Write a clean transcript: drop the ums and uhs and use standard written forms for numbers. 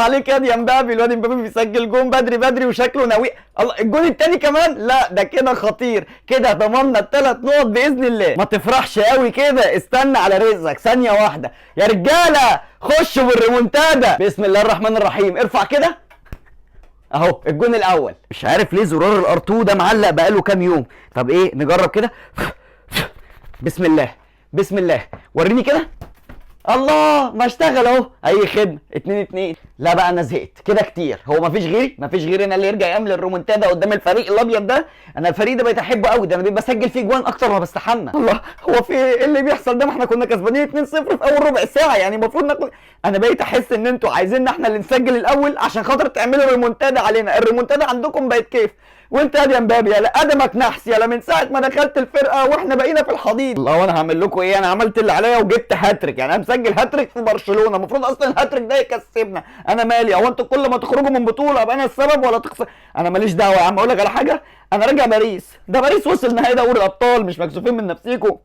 عليك يا مبابي، الواد مبابي بيسجل جون بدري بدري وشكله ناوي. الله، الجون التاني كمان، لا ده كده خطير، كده ضمننا الثلاث نقط باذن الله. ما تفرحش قوي كده، استنى على رزقك ثانيه واحده يا رجاله، خشوا بالريمونتادا. بسم الله الرحمن الرحيم. ارفع كده اهو الجون الاول. مش عارف ليه زرار الار2 ده معلق بقاله كام يوم. طب ايه، نجرب كده. بسم الله بسم الله، وريني كده. الله، ما اشتغل اهو، اي خدمه. 2-2. لا بقى انا زهقت كده كتير، هو مفيش غيري؟ مفيش غيري انا اللي يرجع يعمل الرومونتادا قدام الفريق الابيض ده؟ انا الفريق ده بقيت احبه قوي، ده انا بقيت بسجل فيه جوان اكتر ما بستحمى. الله، هو في ايه اللي بيحصل ده؟ ما احنا كنا كسبانين 2-0 في اول ربع ساعه، يعني المفروض ناخد. انا بقيت احس ان انتوا عايزيننا احنا اللي نسجل الاول عشان خاطر تعملوا ريمونتادا علينا. الريمونتادا عندكم بقت كيف. وانت يا مبابي يا قدمك نحس يلا، من ساعه ما دخلت الفرقه واحنا بقينا في الحضيض. الله، وانا هعمل لكم ايه؟ انا عملت اللي عليا وجبت هاتريك، يعني انا مسجل هاتريك في برشلونه، المفروض اصلا الهاتريك ده يكسبنا. انا مالي؟ هو انتوا كل ما تخرجوا من بطوله ابقى انا السبب ولا تخسر؟ انا ماليش دعوه يا عم. اقول لك على حاجه، انا راجع باريس، ده باريس وصل نهائي دوري الابطال، مش مكسوفين من نفسيكم.